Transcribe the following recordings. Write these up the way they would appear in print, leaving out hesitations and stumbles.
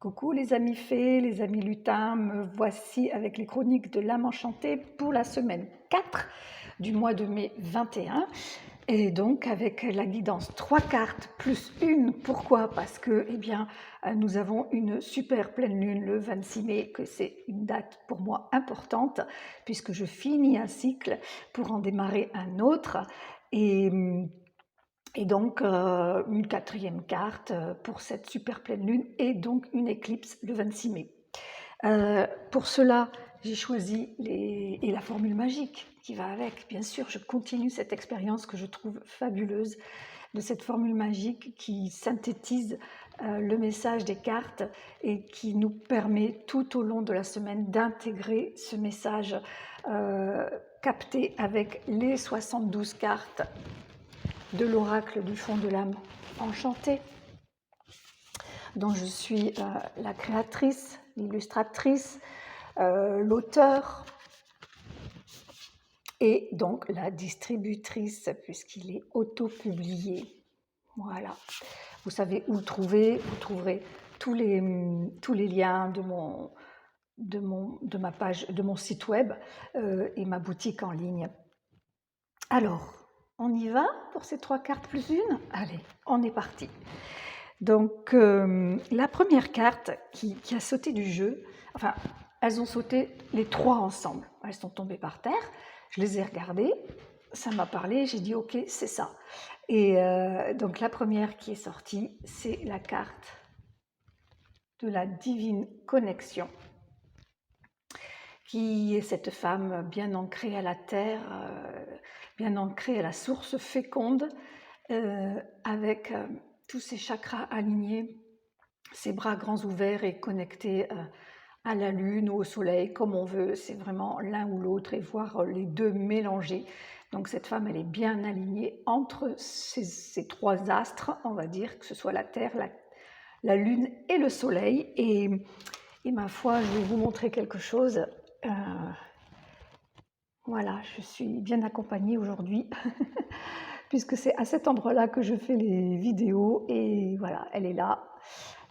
Coucou les amis fées, les amis lutins, me voici avec les chroniques de l'âme enchantée pour la semaine 4 du mois de mai 21. Et donc avec la guidance 3 cartes plus une. Pourquoi? Parce que nous avons une super pleine lune le 26 mai, que c'est une date pour moi importante, puisque je finis un cycle pour en démarrer un autre. Et donc, une quatrième carte pour cette super pleine lune et donc une éclipse le 26 mai. Pour cela, j'ai choisi et la formule magique qui va avec. Bien sûr, je continue cette expérience que je trouve fabuleuse de cette formule magique qui synthétise le message des cartes et qui nous permet tout au long de la semaine d'intégrer ce message capté avec les 72 cartes de l'oracle du fond de l'âme enchantée, dont je suis la créatrice, l'illustratrice, l'auteur et donc la distributrice, puisqu'il est auto-publié. Voilà. Vous savez où le trouver, vous trouverez tous les liens de ma page, de mon site web et ma boutique en ligne. Alors, on y va pour ces 3 cartes plus une? Allez, on est parti. Donc, la première carte qui a sauté du jeu, enfin, elles ont sauté les 3 ensemble. Elles sont tombées par terre, je les ai regardées, ça m'a parlé, j'ai dit ok, c'est ça. Et donc, la première qui est sortie, c'est la carte de la divine connexion, qui est cette femme bien ancrée à la terre, bien ancrée à la source féconde, avec tous ses chakras alignés, ses bras grands ouverts et connectés à la lune ou au soleil, comme on veut. C'est vraiment l'un ou l'autre et voir les deux mélangés. Donc cette femme, elle est bien alignée entre ces 3 astres, on va dire, que ce soit la terre, la lune et le soleil. Et ma foi, je vais vous montrer quelque chose. Voilà, je suis bien accompagnée aujourd'hui, puisque c'est à cet endroit-là que je fais les vidéos. Et voilà, elle est là,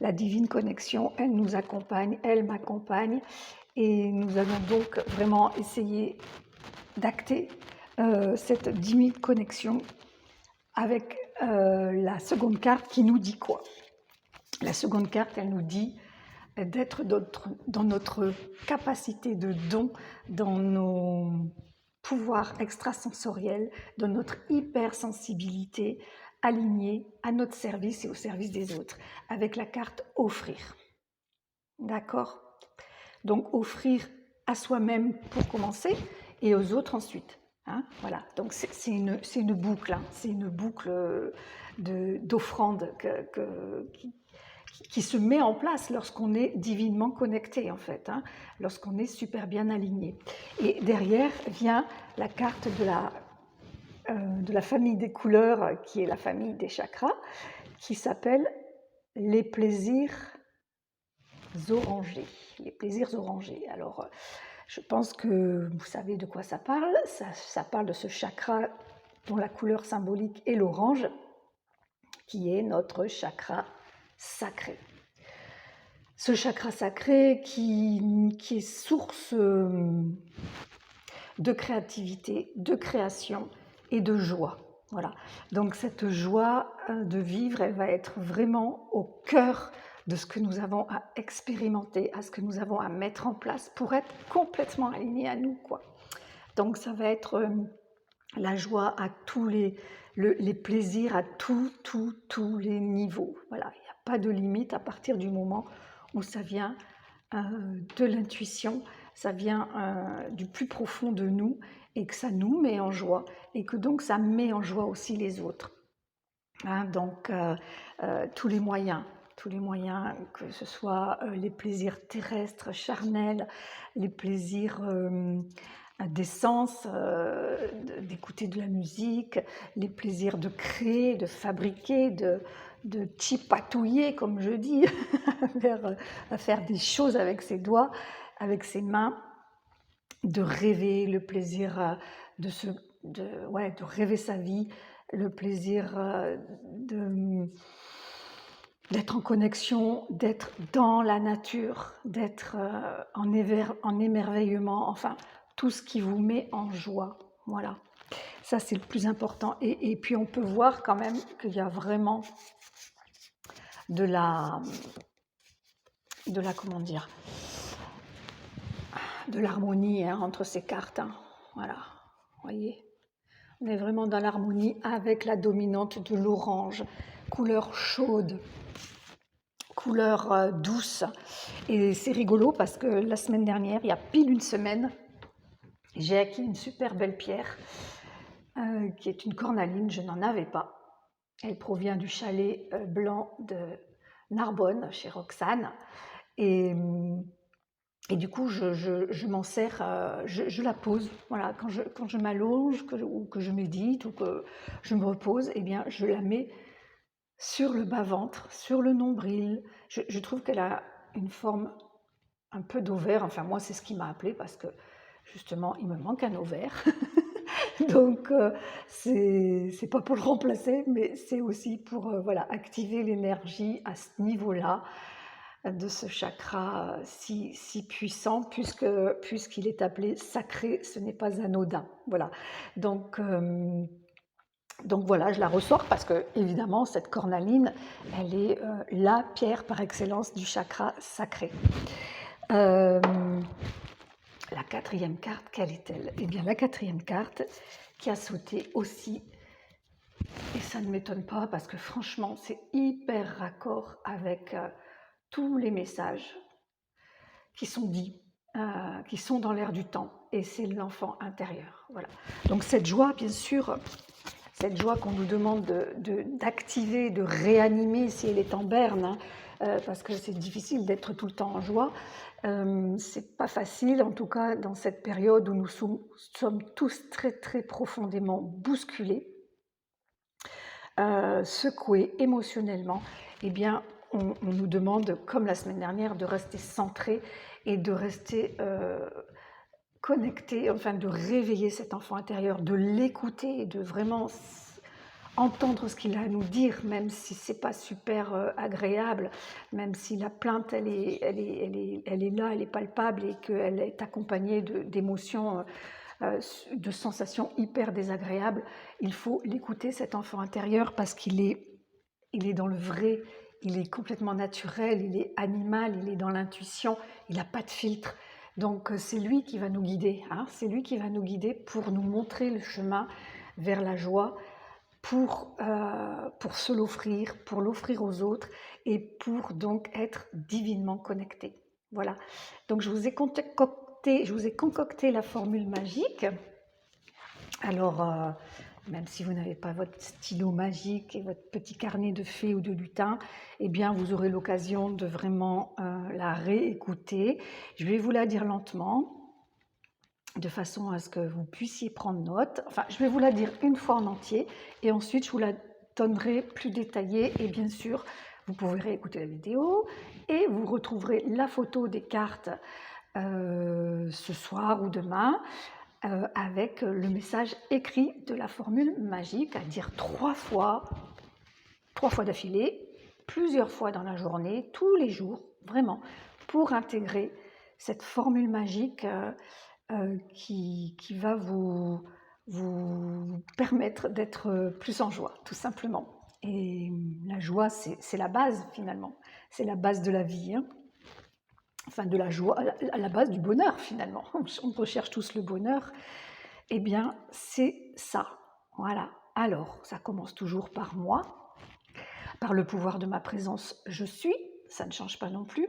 la divine connexion, elle nous accompagne, elle m'accompagne. Et nous allons donc vraiment essayer d'acter cette divine connexion avec la seconde carte qui nous dit quoi? La seconde carte, elle nous dit d'être dans notre capacité de don, dans nos pouvoirs extrasensoriels, dans notre hypersensibilité alignée à notre service et au service des autres, avec la carte offrir. D'accord? Donc offrir à soi-même pour commencer et aux autres ensuite. Hein, voilà, donc c'est une boucle, hein, c'est une boucle d'offrande qui se met en place lorsqu'on est divinement connecté, en fait, hein, lorsqu'on est super bien aligné. Et derrière vient la carte de la famille des couleurs, qui est la famille des chakras, qui s'appelle les plaisirs orangés. Les plaisirs orangés. Alors, je pense que vous savez de quoi ça parle. Ça parle de ce chakra dont la couleur symbolique est l'orange, qui est notre chakra sacré. Ce chakra sacré qui est source de créativité, de création et de joie. Voilà. Donc cette joie de vivre, elle va être vraiment au cœur de ce que nous avons à expérimenter, à ce que nous avons à mettre en place pour être complètement alignés à nous, quoi. Donc ça va être la joie à tous les plaisirs à tous les niveaux. Voilà, il n'y a pas de limite à partir du moment où ça vient de l'intuition, ça vient du plus profond de nous et que ça nous met en joie et que donc ça met en joie aussi les autres. Hein, donc tous les moyens, que ce soit les plaisirs terrestres, charnels, les plaisirs des sens, d'écouter de la musique, les plaisirs de créer, de fabriquer, de chipatouiller, comme je dis, à faire des choses avec ses doigts, avec ses mains, de rêver, le plaisir de rêver sa vie, le plaisir d'être en connexion, d'être dans la nature, d'être en émerveillement, enfin, tout ce qui vous met en joie. Voilà, ça c'est le plus important. Et puis on peut voir quand même qu'il y a vraiment de la comment dire, de l'harmonie entre ces cartes. Voilà, voyez, on est vraiment dans l'harmonie avec la dominante de l'orange, couleur chaude, couleur douce. Et c'est rigolo parce que la semaine dernière, il y a pile une semaine, j'ai acquis une super belle pierre qui est une cornaline. Je n'en avais pas. Elle provient du chalet blanc de Narbonne, chez Roxane. Et du coup, je m'en sers, je la pose. Voilà, quand je m'allonge, ou que je médite, ou que je me repose, eh bien, je la mets sur le bas-ventre, sur le nombril. Je trouve qu'elle a une forme un peu d'ovaire. Enfin, moi, c'est ce qui m'a appelée parce que, justement, il me manque un ovaire. Donc, c'est pas pour le remplacer, mais c'est aussi pour voilà, activer l'énergie à ce niveau-là de ce chakra si puissant, puisqu'il est appelé sacré, ce n'est pas anodin. Voilà. Donc voilà, je la ressors parce que, évidemment, cette cornaline, elle est la pierre par excellence du chakra sacré. La quatrième carte, quelle est-elle? Eh bien, la quatrième carte qui a sauté aussi, et ça ne m'étonne pas parce que franchement, c'est hyper raccord avec tous les messages qui sont dits, qui sont dans l'air du temps, et c'est l'enfant intérieur. Voilà. Donc cette joie, bien sûr, cette joie qu'on nous demande d'activer, de réanimer si elle est en berne, parce que c'est difficile d'être tout le temps en joie. C'est pas facile, en tout cas dans cette période où nous sommes tous très très profondément bousculés, secoués émotionnellement. Eh bien, on nous demande, comme la semaine dernière, de rester centré et de rester connecté, enfin de réveiller cet enfant intérieur, de l'écouter, de vraiment entendre ce qu'il a à nous dire, même si c'est pas super agréable, même si la plainte elle est là, elle est palpable et qu'elle est accompagnée d'émotions, de sensations hyper désagréables. Il faut l'écouter, cet enfant intérieur, parce qu'il est dans le vrai, il est complètement naturel, il est animal, il est dans l'intuition, il n'a pas de filtre. Donc c'est lui qui va nous guider, c'est lui qui va nous guider pour nous montrer le chemin vers la joie, pour se l'offrir, pour l'offrir aux autres et pour donc être divinement connecté. Voilà. Donc je vous ai concocté la formule magique. Alors, même si vous n'avez pas votre stylo magique et votre petit carnet de fées ou de lutins, eh bien vous aurez l'occasion de vraiment la réécouter. Je vais vous la dire lentement, de façon à ce que vous puissiez prendre note. Enfin, je vais vous la dire une fois en entier et ensuite je vous la donnerai plus détaillée, et bien sûr, vous pourrez réécouter la vidéo et vous retrouverez la photo des cartes ce soir ou demain avec le message écrit de la formule magique, à dire 3 fois d'affilée, plusieurs fois dans la journée, tous les jours, vraiment, pour intégrer cette formule magique qui va vous permettre d'être plus en joie, tout simplement. Et la joie, c'est la base, finalement. C'est la base de la vie. Enfin, de la joie, à la base du bonheur, finalement. On recherche tous le bonheur. Eh bien, c'est ça. Voilà. Alors, ça commence toujours par moi. Par le pouvoir de ma présence, je suis. Ça ne change pas non plus.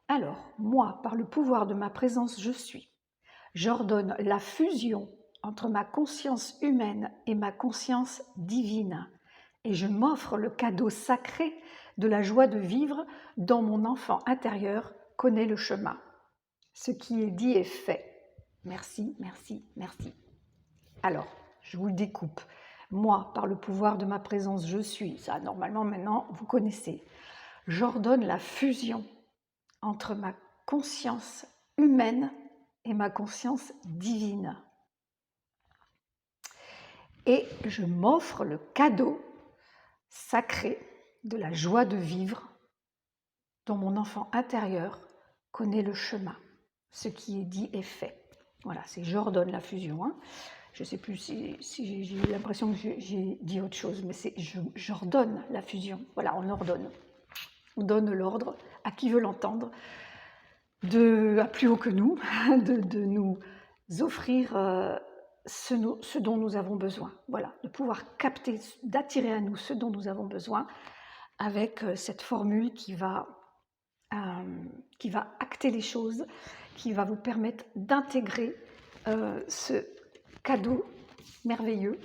Alors, moi, par le pouvoir de ma présence, je suis. J'ordonne la fusion entre ma conscience humaine et ma conscience divine, et je m'offre le cadeau sacré de la joie de vivre dont mon enfant intérieur connaît le chemin. Ce qui est dit est fait. Merci, merci, merci. Alors, je vous le découpe. Moi, par le pouvoir de ma présence, je suis. Ça, normalement, maintenant, vous connaissez. J'ordonne la fusion entre ma conscience humaine et ma conscience divine. Et je m'offre le cadeau sacré de la joie de vivre dont mon enfant intérieur connaît le chemin. Ce qui est dit est fait. Voilà, c'est j'ordonne la fusion. Hein. Je ne sais plus si j'ai eu l'impression que j'ai dit autre chose, mais c'est j'ordonne la fusion. Voilà, on ordonne. On donne l'ordre à qui veut l'entendre, à plus haut que nous, de nous offrir ce dont nous avons besoin. Voilà, de pouvoir capter, d'attirer à nous ce dont nous avons besoin avec cette formule qui va acter les choses, qui va vous permettre d'intégrer ce cadeau merveilleux,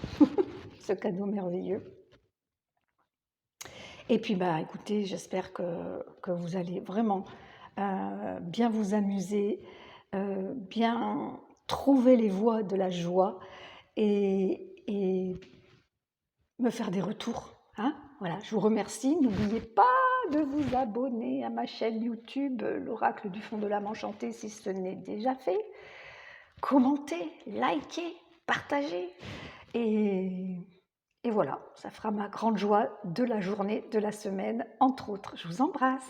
ce cadeau merveilleux. Et puis, écoutez, j'espère que vous allez vraiment bien vous amuser, bien trouver les voies de la joie et me faire des retours. Hein, voilà, je vous remercie. N'oubliez pas de vous abonner à ma chaîne YouTube, l'Oracle du fond de l'âme enchantée, si ce n'est déjà fait. Commentez, likez, partagez. Et voilà, ça fera ma grande joie de la journée, de la semaine, entre autres. Je vous embrasse.